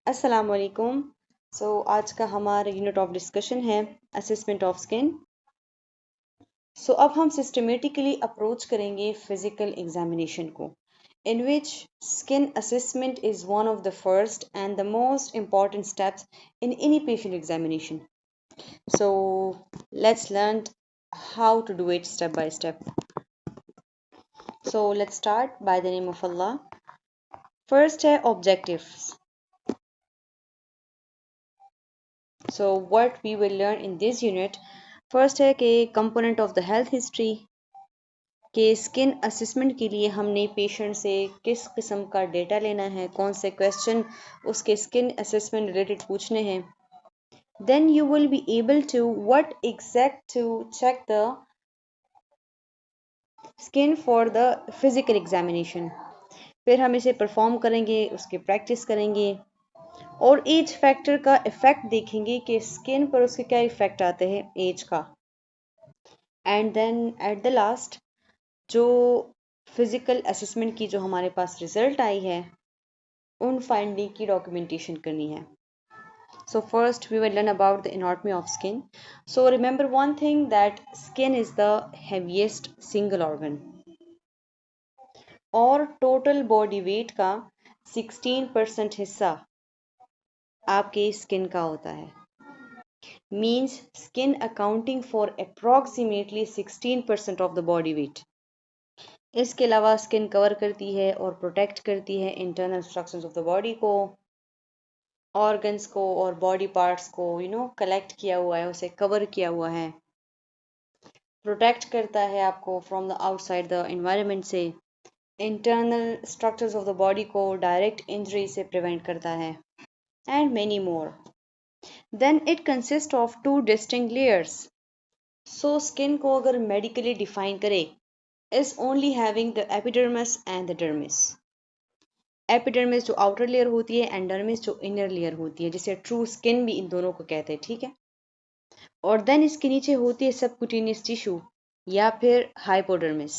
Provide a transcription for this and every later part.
अस्सलाम वालेकुम। आज का हमारा यूनिट ऑफ डिस्कशन है असेसमेंट ऑफ स्किन। अब हम सिस्टमेटिकली अप्रोच करेंगे फिजिकल एग्जामिनेशन को, in which skin assessment is one of the first and the most important steps in any patient examination. So let's learn how to do it step by step. Let's start by the name of Allah. First है objectives. What we will learn in this unit, first है कि component of the health history, के skin assessment के लिए हमने patient से किस किस्म का डेटा लेना है, कौन से क्वेश्चन उसके स्किन असेसमेंट रिलेटेड पूछने हैं. Then you will be able to what exact to check the skin for the physical examination. फिर हम इसे परफॉर्म करेंगे, उसकी प्रैक्टिस करेंगे और एज फैक्टर का इफेक्ट देखेंगे कि स्किन पर उसके क्या इफेक्ट आते हैं एज का. And then at the last जो फिजिकल असेसमेंट की जो हमारे पास रिजल्ट आई है उन फाइंडिंग की डॉक्यूमेंटेशन करनी है. First we will learn about the anatomy of skin. Remember one thing, that skin is the heaviest single organ और टोटल बॉडी वेट का 16% हिस्सा आपके स्किन का होता है. Means skin accounting for approximately 16% of the body weight. इसके अलावा skin cover करती है और प्रोटेक्ट करती है internal structures of the body को, ऑर्गन्स को और बॉडी पार्ट्स को कलेक्ट किया हुआ है, उसे कवर किया हुआ है. प्रोटेक्ट करता है आपको from the outside the environment से, internal structures of the body को डायरेक्ट इंजरी से प्रिवेंट करता है and many more. Then it consist of two distinct layers. Skin को अगर मेडिकली डिफाइन करे, is only having the epidermis and the dermis. Epidermis जो outer layer होती है एंड डर्मिस जो इनर लेयर होती है, जिसे ट्रू स्किन भी इन दोनों को कहते हैं, ठीक है. और देन इसके नीचे होती है सबक्यूटेनियस टिश्यू या फिर हाइपोडर्मिस,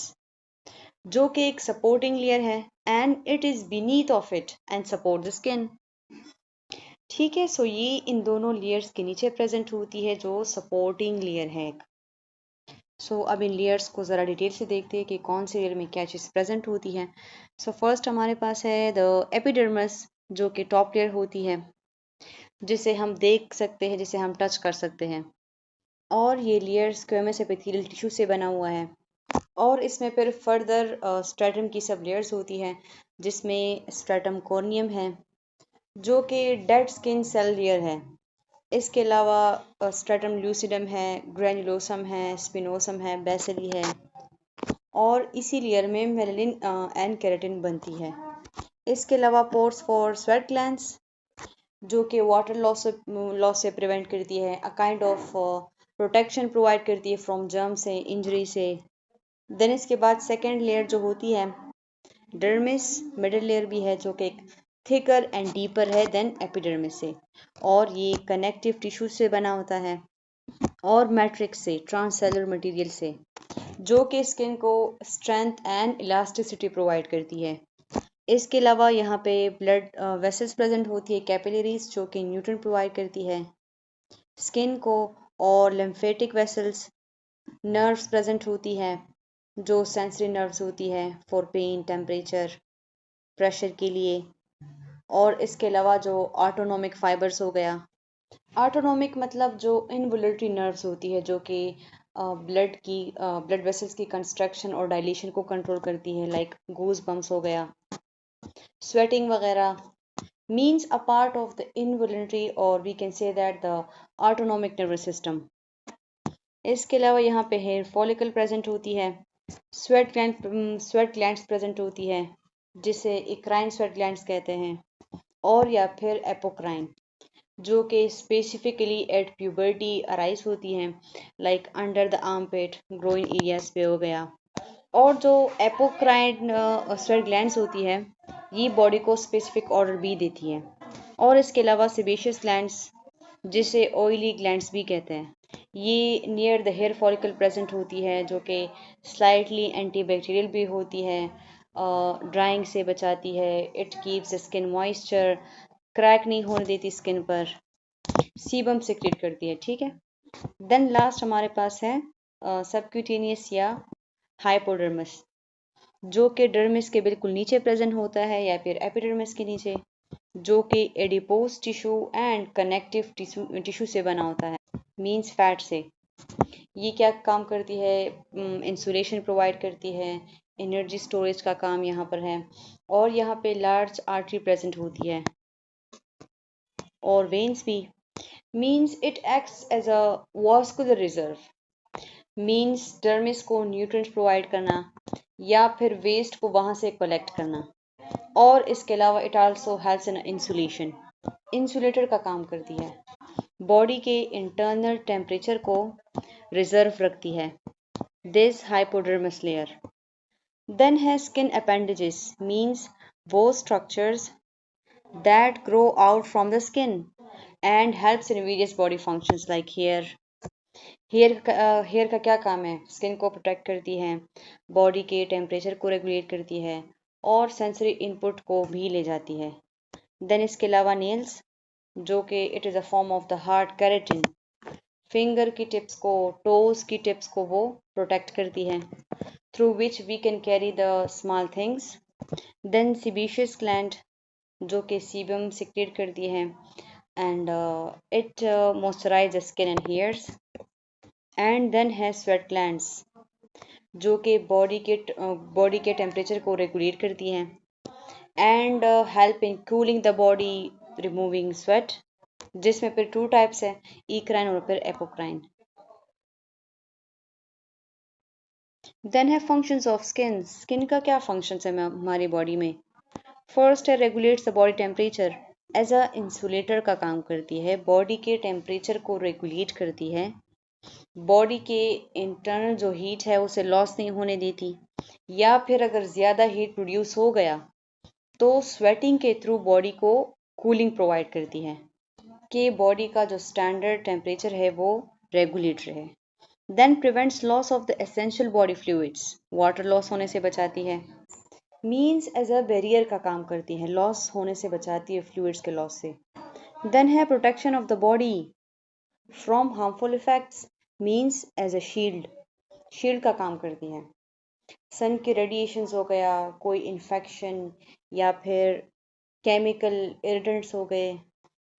जो कि एक सपोर्टिंग लेयर है and it is beneath of it and support the skin. ठीक है, ये इन दोनों लेयर्स के नीचे प्रेजेंट होती है जो सपोर्टिंग लेयर है. अब इन लेयर्स को ज़रा डिटेल से देखते हैं कि कौन से लेयर में क्या चीज़ प्रेजेंट होती है. फर्स्ट हमारे पास है द एपिडर्मिस, जो कि टॉप लेयर होती है, जिसे हम देख सकते हैं, जिसे हम टच कर सकते हैं. और ये लेयर स्क्वेमस एपिथेलियल टिश्यू से बना हुआ है. और इसमें फिर फर्दर स्ट्रेटम की सब लेयर्स होती हैं, जिसमें स्ट्रेटम कॉर्नियम है, जो कि डेड स्किन सेल लेयर है. इसके अलावा स्ट्रेटम ल्यूसिडम है, ग्रेनुलोसम है, स्पिनोसम है, बेसिली है और इसी लेयर में मेलानिन एंड केराटिन बनती है. इसके अलावा पोर्स फॉर स्वेट ग्लैंड्स, जो कि वाटर लॉस से प्रिवेंट करती है, a kind of protection provide करती है फ्रॉम जर्म से, इंजरी से. देन इसके बाद सेकेंड लेयर जो होती है डर्मिस, मिडिल लेयर भी है, जो कि एक थिकर एंड डीपर है देन एपिडर्मिस से, और ये कनेक्टिव टिश्यू से बना होता है और मैट्रिक्स से, ट्रांससेलुलर मटेरियल से, जो कि स्किन को स्ट्रेंथ एंड इलास्टिसिटी प्रोवाइड करती है. इसके अलावा यहाँ पे ब्लड वेसल्स प्रेजेंट होती है, कैपिलरीज, जो कि न्यूट्रिएंट प्रोवाइड करती है स्किन को, और लिम्फेटिक वेसल्स, नर्व्स प्रेजेंट होती है, जो सेंसरी नर्व्स होती है फॉर पेन, टेम्परेचर, प्रेशर के लिए. और इसके अलावा जो ऑटोनोमिक फाइबर्स हो गया, ऑटोनोमिक मतलब जो इनवोल्यूटरी नर्व्स होती है, जो कि ब्लड वेसल्स की कंस्ट्रक्शन और डायलेशन को कंट्रोल करती है, लाइक गूज बम्स हो गया, स्वेटिंग वगैरह. Means a part of the involuntary और we can say that the autonomic nervous system. इसके अलावा यहाँ पे हेयर फॉलिकल प्रेजेंट होती है, स्वेट ग्लैंड्स प्रेजेंट होती है, जिसे इक्राइन स्वेट ग्लैंड्स कहते हैं, और या फिर एपोक्राइन, जो कि स्पेसिफिकली एट प्यूबर्टी अराइज होती हैं, like under the armpit, groin areas पे हो गया. और जो एपोक्राइन स्वेट ग्लैंड्स होती है, ये बॉडी को स्पेसिफिक ऑर्डर भी देती हैं. और इसके अलावा सेबेशियस ग्लैंड्स, जिसे ऑयली ग्लैंड्स भी कहते हैं, ये near the hair follicle present होती है, जो कि स्लाइटली एंटीबैक्टीरियल भी होती है, ड्राइंग से बचाती है, it keeps the skin moisture, crack नहीं होने देती स्किन पर, सीबम सिक्रेट करती है, ठीक है। देन लास्ट हमारे पास है सबक्यूटेनियस या हाइपोडर्मिस, जो कि डर्मिस के बिल्कुल नीचे प्रेजेंट होता है या फिर एपिडर्मिस के नीचे, जो कि adipose tissue and connective tissue से बना होता है, मींस फैट से। ये क्या काम करती है? इंसुलेशन प्रोवाइड करती है, एनर्जी स्टोरेज का काम यहाँ पर है, और यहाँ पे लार्ज आर्टरी प्रेजेंट होती है और वेन्स भी। Means it acts as a vascular reserve, means dermis को न्यूट्रिएंट्स प्रोवाइड करना या फिर वेस्ट को वहां से कलेक्ट करना। और इसके अलावा it also helps in insulation, insulator का काम करती है, बॉडी के इंटरनल टेम्परेचर को रिजर्व रखती है, दिस हाइपोडर्मस लेयर। देन है स्किन अपेंडेजेस, मींस वो structures that grow out from the skin and helps in various body functions like hair. Hair का क्या काम है? स्किन को प्रोटेक्ट करती है, बॉडी के टेम्परेचर को रेगुलेट करती है और सेंसरी इनपुट को भी ले जाती है। देन इसके अलावा नेल्स, जो कि it is a form of the hard keratin, finger की टिप्स को, टोज की टिप्स को वो प्रोटेक्ट करती है, through which we can carry the small things. Then sebaceous gland, जो कि सीबम सिक्रेट करती है and it moisturise the skin and hairs. And then है स्वेट ग्लैंड्स, जो कि बॉडी के टेम्परेचर को रेगुलेट करती हैं and help in cooling the body, removing sweat, जिसमें फिर टू टाइप्स है, इक्राइन और फिर एपोक्राइन। देन है फंक्शंस ऑफ स्किन, स्किन का क्या फंक्शंस है हमारी बॉडी में? फर्स्ट है regulates the body temperature, as a insulator का काम करती है, बॉडी के टेम्परेचर को रेगुलेट करती है, बॉडी के इंटरनल जो हीट है उसे लॉस नहीं होने देती, या फिर अगर ज़्यादा हीट प्रोड्यूस हो गया तो स्वेटिंग के थ्रू बॉडी को कूलिंग प्रोवाइड करती है कि बॉडी का जो स्टैंडर्ड टेम्परेचर है वो रेगुलेट रहे। Then prevents loss of the essential body fluids, water loss होने से बचाती है, मीन्स एज अ बैरियर का काम करती है, लॉस होने से बचाती है फ्लूइड्स के लॉस से। देन है protection of the body from harmful effects, means as a shield, shield का काम करती है, सन के रेडिएशंस हो गया, कोई इन्फेक्शन या फिर केमिकल इरिटेंट्स हो गए,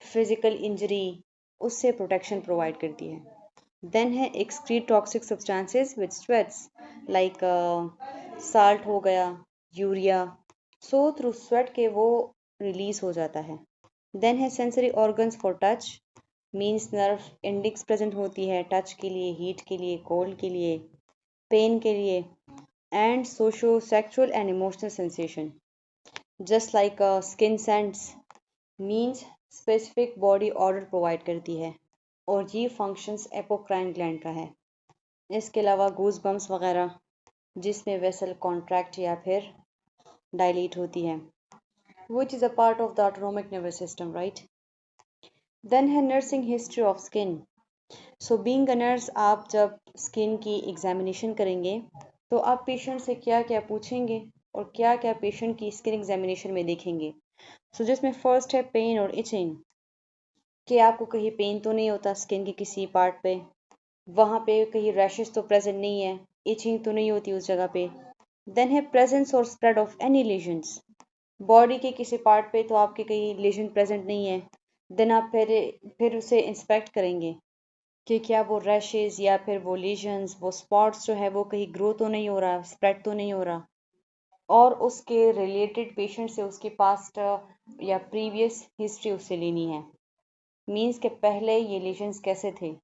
फिजिकल इंजरी, उससे प्रोटेक्शन प्रोवाइड करती है। देन है excrete toxic substances with sweats, like salt हो गया, यूरिया, सो थ्रू स्वेट के वो रिलीज हो जाता है। देन है sensory organs for touch, means nerve endings present होती है टच के लिए, हीट के लिए, कोल्ड के लिए, पेन के लिए, and socio sexual and emotional sensation, just like skin sense, means specific body order provide करती है, और ये फंक्शंस एपोक्राइन ग्लैंड का है। इसके अलावा गूज बम्स वगैरह, जिसमें वेसल कॉन्ट्रैक्ट या फिर डायलेट होती है, which is a part of the autonomic nervous system, right. Then है nursing history of skin. So being a nurse, आप जब स्किन की एग्जामिनेशन करेंगे तो आप पेशेंट से क्या क्या पूछेंगे और क्या क्या पेशेंट की स्किन एग्जामिनेशन में देखेंगे। सो जिसमें फर्स्ट है पेन और इचिंग, कि आपको कहीं पेन तो नहीं होता स्किन के किसी पार्ट पे, वहाँ पे कहीं रैशेस तो प्रेजेंट नहीं है, इचिंग तो नहीं होती उस जगह पे। देन है प्रेजेंस और spread of any lesions, body के किसी पार्ट पे तो आपके कहीं लेजन प्रेजेंट नहीं है, देन आप फिर उसे इंस्पेक्ट करेंगे कि क्या वो रैशेज या फिर वो लीजन्स, वो स्पॉट्स जो है वो कहीं ग्रो तो नहीं हो रहा, स्प्रेड तो नहीं हो रहा, और उसके रिलेटेड पेशेंट से उसकी पास्ट या प्रीवियस हिस्ट्री उससे लेनी है, मीन्स के पहले ये लीजन्स कैसे थे,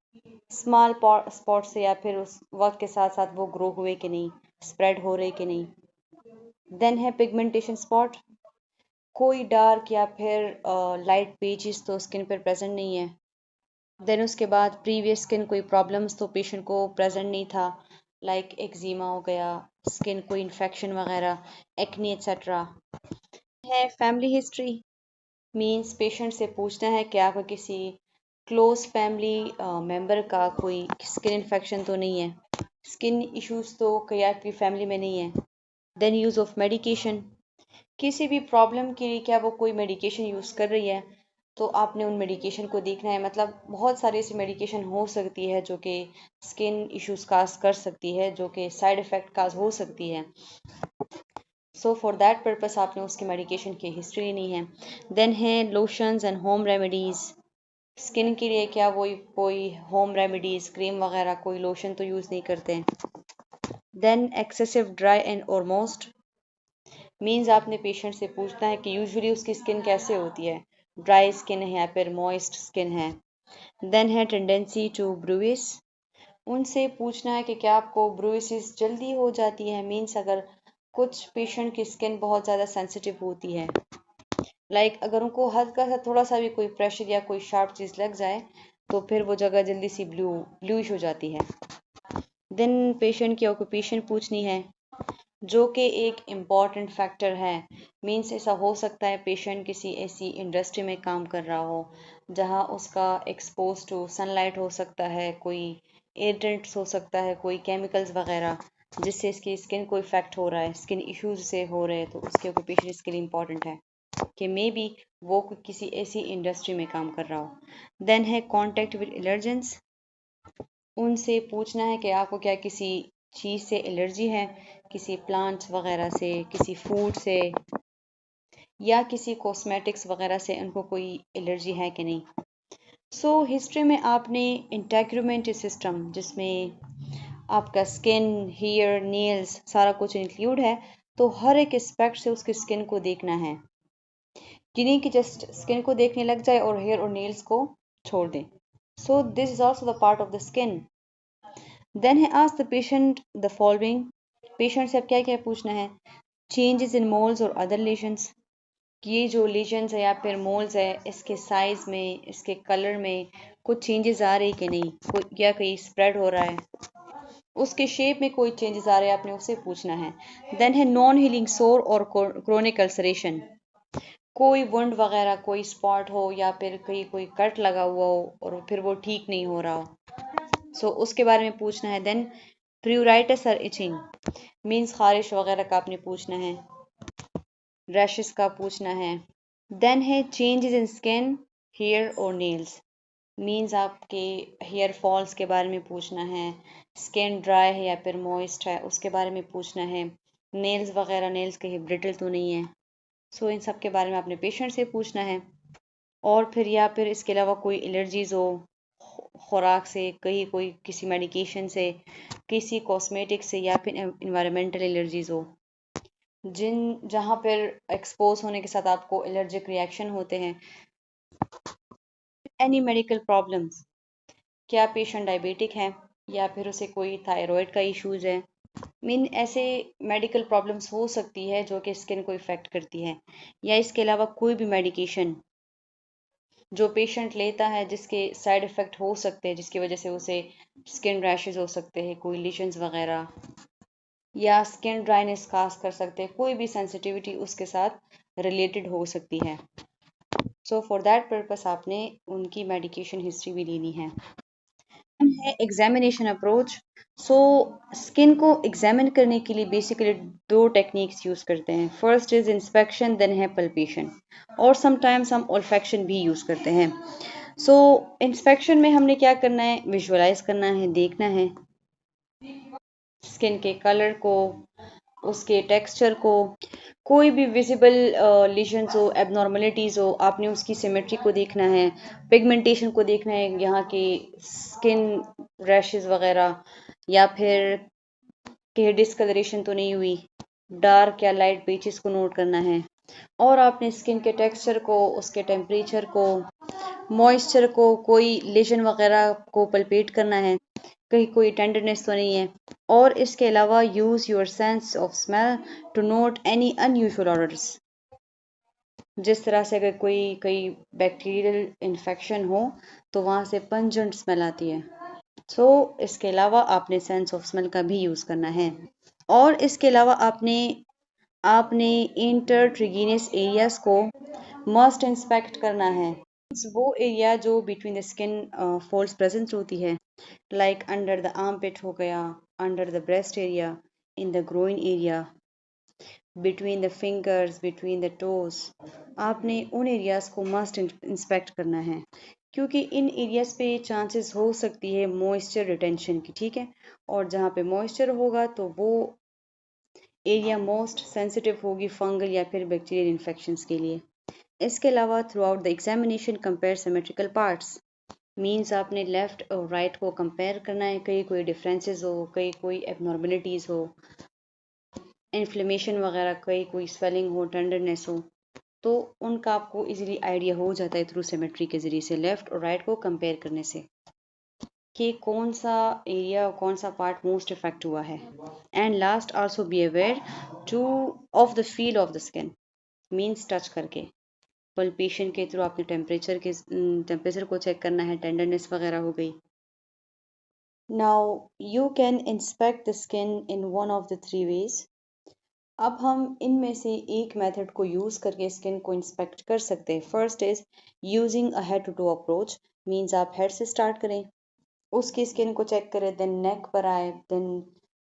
स्मॉल स्पॉट से, या फिर उस वक्त के साथ साथ वो ग्रो हुए कि नहीं, स्प्रेड हो रहे कि नहीं। देन है पिगमेंटेशन स्पॉट, कोई डार्क या फिर लाइट पेजेस तो स्किन पर प्रेजेंट नहीं है। देन उसके बाद प्रीवियस स्किन कोई प्रॉब्लम्स तो पेशेंट को प्रेजेंट नहीं था, लाइक एक्जिमा हो गया, स्किन कोई इन्फेक्शन वगैरह, एक्नी एक्सेट्रा। है फैमिली हिस्ट्री, मींस पेशेंट से पूछना है कि आपका किसी क्लोज फैमिली मेंबर का कोई स्किन इन्फेक्शन तो नहीं है, स्किन इश्यूज तो कहीं आपकी फैमिली में नहीं है। देन यूज़ ऑफ मेडिकेशन, किसी भी प्रॉब्लम के लिए क्या वो कोई मेडिकेशन यूज़ कर रही है, तो आपने उन मेडिकेशन को देखना है। मतलब बहुत सारी ऐसी मेडिकेशन हो सकती है जो कि स्किन इश्यूज काज कर सकती है, जो कि साइड इफ़ेक्ट काज हो सकती है। सो फॉर दैट पर्पस आपने उसकी मेडिकेशन की हिस्ट्री लेनी है। देन है lotions and home remedies. Skin के लिए क्या वो कोई होम रेमेडीज़ क्रीम वगैरह, कोई लोशन तो यूज़ नहीं करते हैं। Then excessive dry and almost means आपने पेशेंट से पूछना है कि यूजुअली उसकी स्किन कैसे होती है, ड्राई स्किन है या फिर मॉइस्ट स्किन है। देन है टेंडेंसी टू ब्रूइस। उनसे पूछना है कि क्या आपको ब्रूइसिस जल्दी हो जाती है। मीन्स अगर कुछ पेशेंट की स्किन बहुत ज़्यादा सेंसिटिव होती है, अगर उनको हल्का सा थोड़ा सा भी कोई प्रेशर या कोई शार्प चीज़ लग जाए तो फिर वो जगह जल्दी सी ब्लूइश हो जाती है। देन पेशेंट की ऑक्यूपेशन पूछनी है, जो कि एक इम्पॉर्टेंट फैक्टर है। मीन्स ऐसा हो सकता है पेशेंट किसी ऐसी इंडस्ट्री में काम कर रहा हो जहाँ उसका एक्सपोज टू सनलाइट हो सकता है, कोई एयरटेंट्स हो सकता है, कोई केमिकल्स वगैरह जिससे इसकी स्किन को इफेक्ट हो रहा है, स्किन इश्यूज से हो रहे हैं, तो उसके ऑक्यूपेशन इसके लिए इम्पॉर्टेंट है कि मे बी वो किसी ऐसी इंडस्ट्री में काम कर रहा हो। देन है कॉन्टेक्ट विद एलर्जेंस। उनसे पूछना है कि आपको क्या किसी चीज़ से एलर्जी है, किसी प्लांट्स वगैरह से, किसी फूड से या किसी कॉस्मेटिक्स वगैरह से उनको कोई एलर्जी है कि नहीं। सो हिस्ट्री में आपने इंटेग्रुमेंट सिस्टम, जिसमें आपका स्किन, हेयर, नेल्स सारा कुछ इंक्लूड है, तो हर एक एस्पेक्ट से उसकी स्किन को देखना है। ये नहीं कि जस्ट स्किन को देखने लग जाए और हेयर और नेल्स को छोड़ दें। So this is also the part of the skin. Then है ask the patient the following. Patient से अब क्या क्या पूछना है, चेंजेस इन मोल्स और अदर लेशंस। ये जो लेशंस है या फिर मोल्स है, इसके साइज में, इसके कलर में कुछ चेंजेस आ रहे हैं कि नहीं, कोई या कहीं स्प्रेड हो रहा है, उसके शेप में कोई चेंजेस आ रहे हैं, आपने उससे पूछना है। देन है नॉन हीलिंग सोर और क्रोनिक अल्सरेशन। कोई वुंड वगैरह, कोई स्पॉट हो या फिर कहीं कोई कट लगा हुआ हो और फिर वो ठीक नहीं हो रहा हो, सो उसके बारे में पूछना है। देन प्यूराइटिस और इचिंग मीन्स खारिश वगैरह का आपने पूछना है, रैशेस का पूछना है। देन है चेंजेस इन स्किन, हेयर और नेल्स। मीन्स आपके हेयर फॉल्स के बारे में पूछना है, स्किन ड्राई है या फिर मॉइस्ट है उसके बारे में पूछना है, नेल्स वगैरह, नेल्स कहीं ब्रिटल तो नहीं है। सो इन सब के बारे में आपने पेशेंट से पूछना है। और फिर या फिर इसके अलावा कोई एलर्जीज हो खुराक से, कहीं कोई किसी मेडिकेशन से, किसी कॉस्मेटिक से या फिर इन्वायरमेंटल एलर्जीज हो, जहाँ पर एक्सपोज होने के साथ आपको एलर्जिक रिएक्शन होते हैं। एनी मेडिकल प्रॉब्लम्स, क्या पेशेंट डायबिटिक है या फिर उसे कोई थायराइड का इश्यूज है। मीन ऐसे मेडिकल प्रॉब्लम्स हो सकती है जो कि स्किन को इफ़ेक्ट करती है। या इसके अलावा कोई भी मेडिकेशन जो पेशेंट लेता है जिसके साइड इफ़ेक्ट हो सकते हैं, जिसकी वजह से उसे स्किन रैशेज हो सकते हैं, कोई लीशंस वगैरह, या स्किन ड्राइनेस काज कर सकते हैं, कोई भी सेंसिटिविटी उसके साथ रिलेटेड हो सकती है। सो फॉर दैट पर्पस आपने उनकी मेडिकेशन हिस्ट्री भी लेनी है। है एग्जामिनेशन अप्रोच। सो स्किन को एग्जामिन करने के लिए बेसिकली दो टेक्निक्स यूज़ करते हैं। फर्स्ट इज इंस्पेक्शन, देन है पल्पेशन, और समटाइम्स हम ओल्फेक्शन भी यूज़ करते हैं। सो इंस्पेक्शन में हमने क्या करना है, विजुअलाइज करना है, देखना है स्किन के कलर को, उसके टेक्सचर को, कोई भी विजिबल लीशंस हो, एबनॉर्मलिटीज़ हो, आपने उसकी सिमेट्री को देखना है, पिगमेंटेशन को देखना है, यहाँ की स्किन रैशेस वगैरह, या फिर कि डिस्कलरेशन तो नहीं हुई, डार्क या लाइट पेचेस को नोट करना है। और आपने स्किन के टेक्सचर को, उसके टेम्परेचर को, मॉइस्चर को, कोई लेशन वगैरह को पल्पेट करना है, कहीं कोई टेंडरनेस तो नहीं है। और इसके अलावा use your sense of smell to note any unusual odours. जिस तरह से अगर कोई बैक्टीरियल इन्फेक्शन हो तो वहाँ से पंजेंट स्मेल आती है। सो इसके अलावा आपने सेंस ऑफ स्मेल का भी यूज़ करना है। और इसके अलावा आपने आपने इंटरट्रिगिनस एरियाज को मस्ट इंस्पेक्ट करना है। वो एरिया जो between the skin folds present होती है, लाइक अंडर द आर्म पिट हो गया, under the breast area, in the groin area, between the fingers, between the toes, आपने उन एरियाज को मस्ट इंस्पेक्ट करना है, क्योंकि इन एरियाज पे चांसेस हो सकती है मॉइस्चर रिटेंशन की, ठीक है। और जहाँ पे मॉइस्चर होगा तो वो एरिया मोस्ट सेंसिटिव होगी फंगल या फिर बैक्टीरियल इन्फेक्शंस के लिए। इसके अलावा through out the examination compare symmetrical parts, means आपने लेफ्ट और राइट को कंपेयर करना है, कहीं कोई डिफरेंसेस हो, कहीं कोई एबनॉर्मलिटीज़ हो, इन्फ्लेमेशन वगैरह, कहीं कोई स्वेलिंग हो, टेंडरनेस हो, तो उनका आपको इजीली आइडिया हो जाता है थ्रू सिमेट्री के ज़रिए से, लेफ्ट और राइट को कंपेयर करने से, कि कौन सा एरिया और कौन सा पार्ट मोस्ट इफेक्ट हुआ है। And last also be aware two of the feel of the skin, means touch करके, पल्पेशन के थ्रू आपने टेम्परेचर को चेक करना है, टेंडरनेस वगैरह हो गई। Now you can inspect the skin in one of the three ways. अब हम इनमें से एक मेथड को यूज़ करके स्किन को इंस्पेक्ट कर सकते हैं। First is using a head to toe approach, means आप हेड से स्टार्ट करें, उसकी स्किन को चेक करें, देन नेक पर आए, देन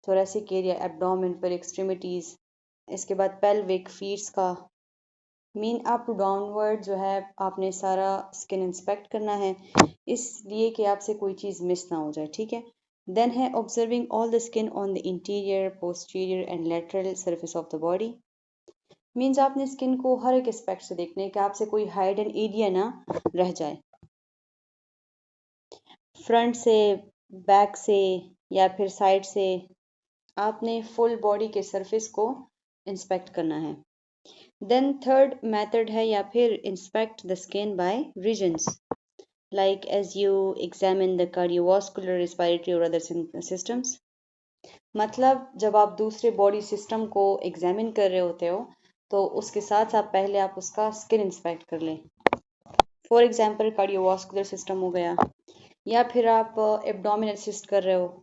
थोरेसिक एरिया, एब्डोमेन पर, एक्सट्रीमिटीज़, इसके बाद पेल्विक, फीट्स का, मीन अप टू डाउनवर्ड जो है आपने सारा स्किन इंस्पेक्ट करना है, इसलिए कि आपसे कोई चीज़ मिस ना हो जाए, ठीक है। देन है observing all the skin on the interior, posterior and lateral surface of the body, means आपने स्किन को हर एक एस्पेक्ट से देखना है कि आपसे कोई हाइडन एरिया ना रह जाए, फ्रंट से, बैक से या फिर साइड से, आपने फुल बॉडी के सरफेस को इंस्पेक्ट करना है। देन थर्ड मेथड है या फिर inspect the skin by regions, like as you examine the cardiovascular, respiratory or other systems, मतलब जब आप दूसरे बॉडी सिस्टम को एग्जामिन कर रहे होते हो तो उसके साथ साथ पहले आप उसका स्किन इंस्पेक्ट कर लें। फॉर एग्जांपल कार्डियोवास्कुलर सिस्टम हो गया, या फिर आप एब्डोमिनल असिस्ट कर रहे हो,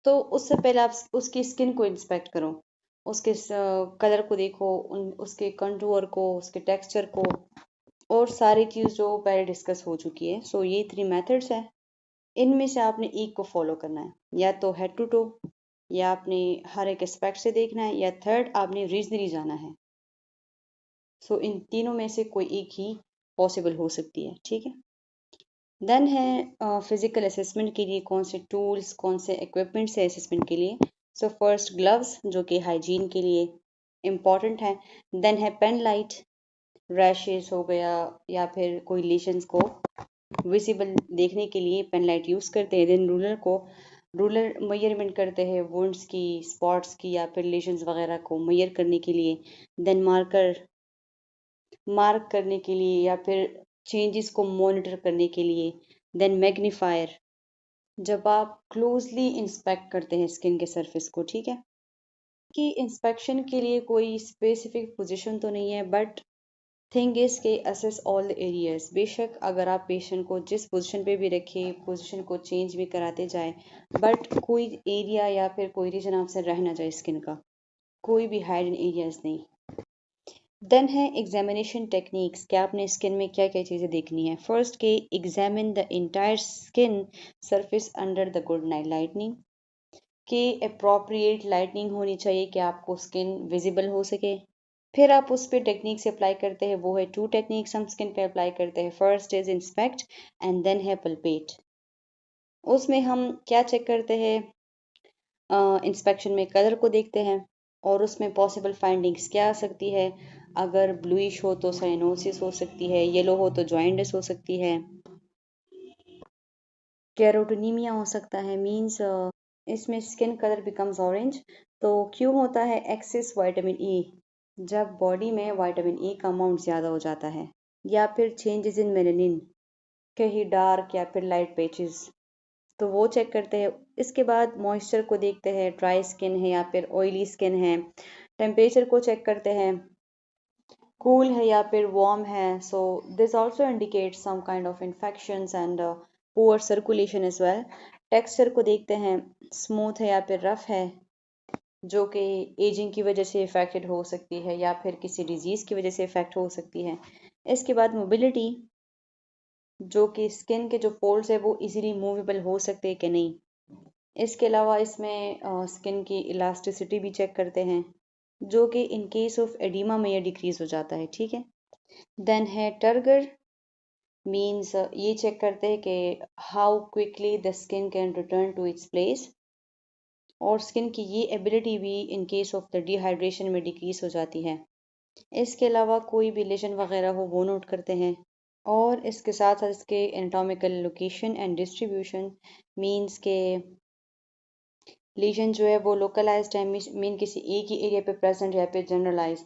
तो उससे पहले आप उसकी स्किन को इंस्पेक्ट करो, उसके कलर को देखो, उसके कंटूर को, उसके टेक्सचर को, और सारी चीज़ जो पहले डिस्कस हो चुकी है। सो ये 3 मेथड्स हैं, इनमें से आपने एक को फॉलो करना है, या तो हेड टू टो, या आपने हर एक एस्पेक्ट से देखना है, या थर्ड आपने रीजनली जाना है। सो इन तीनों में से कोई एक ही पॉसिबल हो सकती है, ठीक है। देन है फिजिकल असेसमेंट के लिए कौन से टूल्स, कौन से इक्विपमेंट्स है असेसमेंट के लिए। सो फर्स्ट ग्लव्स, जो कि हाइजीन के लिए इम्पॉर्टेंट है। देन है पेन लाइट, रैशेस हो गया या फिर कोई लेशंस को विजिबल देखने के लिए पेन लाइट यूज़ करते हैं। देन रूलर मेजरमेंट करते हैं वुंड्स की, स्पॉट्स की या फिर लेशंस वगैरह को मेजर करने के लिए। देन मार्क करने के लिए या फिर चेंजेस को मॉनिटर करने के लिए। देन मैग्नीफायर, जब आप क्लोजली इंस्पेक्ट करते हैं स्किन के सरफेस को, ठीक है। कि इंस्पेक्शन के लिए कोई स्पेसिफिक पोजीशन तो नहीं है, बट थिंग इज के असेस ऑल द एरियाज। बेशक अगर आप पेशेंट को जिस पोजीशन पे भी रखें, पोजीशन को चेंज भी कराते जाए, बट कोई एरिया या फिर कोई रीजन आपसे रह ना जाए स्किन का, कोई भी हाइडन एरियाज नहीं। देन है एग्जामिनेशन टेक्निक्स, कि आपने स्किन में क्या क्या चीज़ें देखनी है। फर्स्ट के examine the entire skin surface under the good night lightning, कि अप्रोप्रिएट लाइटनिंग होनी चाहिए कि आपको स्किन विजिबल हो सके। फिर आप उस पर टेक्निक से अप्लाई करते हैं, वो है 2 टेक्निक्स हम स्किन पे अप्लाई करते हैं। First is inspect and then है पल्पेट। उसमें हम क्या चेक करते हैं, इंस्पेक्शन में कलर को देखते हैं और उसमें पॉसिबल फाइंडिंग्स क्या आ सकती है। अगर ब्लूइश हो तो साइनोसिस हो सकती है, येलो हो तो जॉइंटिस हो सकती है, कैरोटोनीमिया हो सकता है, मींस इसमें स्किन कलर बिकम्स ऑरेंज। तो क्यों होता है, एक्सेस विटामिन ई, जब बॉडी में विटामिन ई का अमाउंट ज़्यादा हो जाता है, या फिर चेंजेस इन मेलानिन, कहीं डार्क या फिर लाइट पैचेस, तो वो चेक करते हैं। इसके बाद मॉइस्चर को देखते हैं, ड्राई स्किन है या फिर ऑयली स्किन है। टेम्परेचर को चेक करते हैं, कूल है या फिर वार्म है। So this also indicates some kind of infections and poor circulation as well. Texture को देखते हैं, स्मूथ है या फिर रफ है, जो कि एजिंग की वजह से इफेक्टेड हो सकती है या फिर किसी डिजीज़ की वजह से इफेक्ट हो सकती है। इसके बाद मोबिलिटी, जो कि स्किन के जो पोल्स है वो इजीली मूवेबल हो सकते हैं कि नहीं। इसके अलावा इसमें स्किन की इलास्टिसिटी भी चेक करते हैं। जो कि इन केस ऑफ एडिमा में यह डिक्रीज हो जाता है, ठीक है। देन है टर्गर, मीन्स ये चेक करते हैं कि how quickly the skin can return to its place, और स्किन की ये एबिलिटी भी in case of the dehydration में डिक्रीज हो जाती है। इसके अलावा कोई भी लेशन वगैरह हो वो नोट करते हैं, और इसके साथ साथ इसके anatomical location and distribution, means के लीजन जो है वो लोकलाइज्ड है, मीन किसी एक ही एरिया पे प्रेजेंट या पे जनरलाइज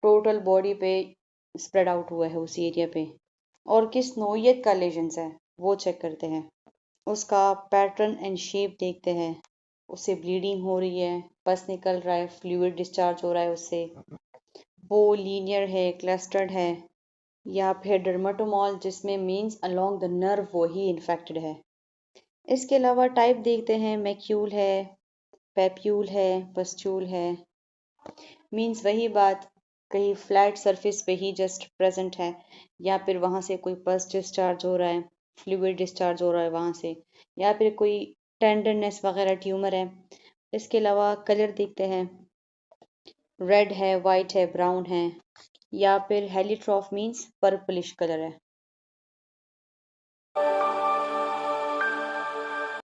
टोटल बॉडी पे स्प्रेड आउट हुआ है उसी एरिया पे, और किस नोयत का लेजन्स है वो चेक करते हैं। उसका पैटर्न एंड शेप देखते हैं, उससे ब्लीडिंग हो रही है, पस निकल रहा है, फ्लूइड डिस्चार्ज हो रहा है उससे, वो लीनियर है, क्लस्टर्ड है, या फिर डर्माटोमॉल जिसमें मीन्स अलोंग द नर्व वो ही इन्फेक्टेड है। इसके अलावा टाइप देखते हैं, मैक्यूल है, पेप्यूल है, पस्ट्यूल है, मीन्स वही बात, कहीं फ्लैट सरफेस पे ही जस्ट प्रेजेंट है, या फिर वहाँ से कोई पस डिस्चार्ज हो रहा है, फ्लूइड डिस्चार्ज हो रहा है वहाँ से, या फिर कोई टेंडरनेस वगैरह ट्यूमर है। इसके अलावा कलर देखते हैं, रेड है, वाइट है, ब्राउन है, या फिर हेलिट्रॉफ मीन्स पर्पलिश कलर है।